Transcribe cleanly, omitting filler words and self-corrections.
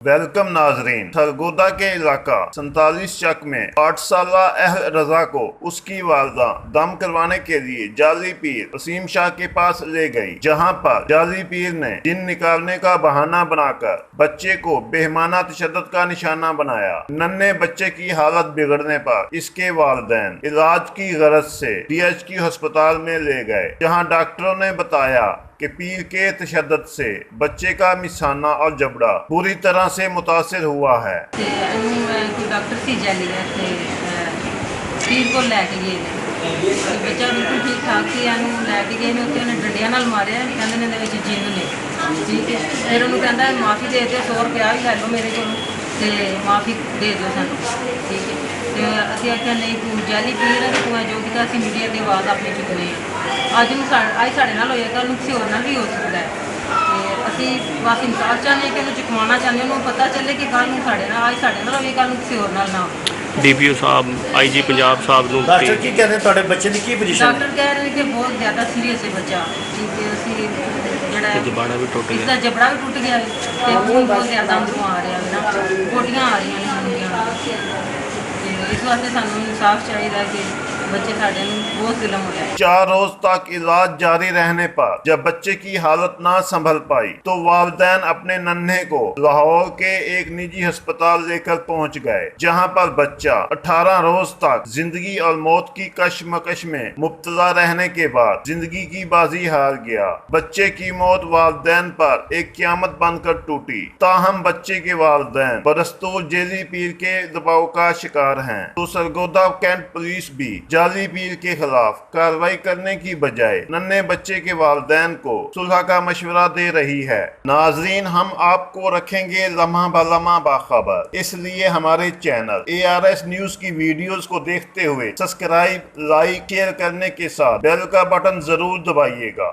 Welcome नाजरीन। सरगोदा के इलाका 47 चक में 8 साला अहल रजा को उसकी वालदा दम करवाने के लिए जाली पीर वसीम शाह के पास ले गई, जहां पर जाली पीर ने जिन निकालने का बहाना बनाकर बच्चे को बेहमाना तशद्दुद का निशाना बनाया। नन्हे बच्चे की हालत बिगड़ने पर इसके वालिदैन इलाज की गरज से DHQ अस्पताल में ले गए, जहां डॉक्टरों ने बताया कि पीर के तशद्दुद से बच्चे का मिसाना और जबड़ा पूरी तरह से मुतासिर हुआ है। डॉक्टर सी जाली पीर को लैके गए बच्चा बिल्कुल ठीक ठाक सी लैके गए ने उत्ते डंडियां नाल मारिया, कहंदे ने इहदे विच जिन्न ने, ठीक है। फिर उन्होंने कहंदा माफ़ी दे दो, 100 रुपया भी लै लो मेरे को माफ़ी दे दो सानू, ठीक है। तो असीं आख्या नहीं तू जाली पीर है, तू जो कि असीं मीडिया की आवाज़ अपनी चुकने अज साढ़े नाल होया, कल किसी होर नाल भी हो सकता है। तो असीं बस इंसाफ चाहते हैं कि उन्हें चुकवाना चाहते हैं, उन्होंने पता चले कि कल साढ़े नाल अज साढ़े नाल होवे, कल किसी होर नाल ना हो। DPO साहब IG पंजाब साहब ਨੂੰ डॉक्टर की कहते हैं ਤੁਹਾਡੇ ਬੱਚੇ ਦੀ ਕੀ ਪੋਜੀਸ਼ਨ ਹੈ? डॉक्टर कह रहे हैं कि बहुत ज़्यादा सीरियस है बच्चा, ठीक है। असीं जबाड़ा भी टुट इसका गया, जबड़ा भी टुट गया है, तो खून बहुत ज़्यादा अंदरों आ रहा है ना, गोटियाँ आ रही हैं। इस वास्ते सानू इंसाफ चाहिए कि बच्चे साढ़े बहुत जुल्म हो रहा है। 4 रोज तक इलाज जारी रहने पर जब बच्चे की हालत ना संभल पाई तो वालिदैन अपने नन्हे को लाहौर के एक निजी अस्पताल लेकर पहुंच गए, जहां पर बच्चा 18 रोज तक जिंदगी और मौत की कशमकश में मुब्तला रहने के बाद जिंदगी की बाजी हार गया। बच्चे की मौत वालिदैन पर एक क़यामत बनकर टूटी। ताहम बच्चे के वालिदैन बरस्तूर जेली पीर के दबाव का शिकार हैं, तो सरगोदा कैंट पुलिस भी जाली पीर के खिलाफ कार्रवाई करने की बजाय नन्हे बच्चे के वालिदैन को सुलह का मशवरा दे रही है। नाजरीन, हम आपको रखेंगे लम्हा बलम्हा बाखबर, इसलिए हमारे चैनल ARS न्यूज की वीडियोस को देखते हुए सब्सक्राइब, लाइक, शेयर करने के साथ बेल का बटन जरूर दबाइएगा।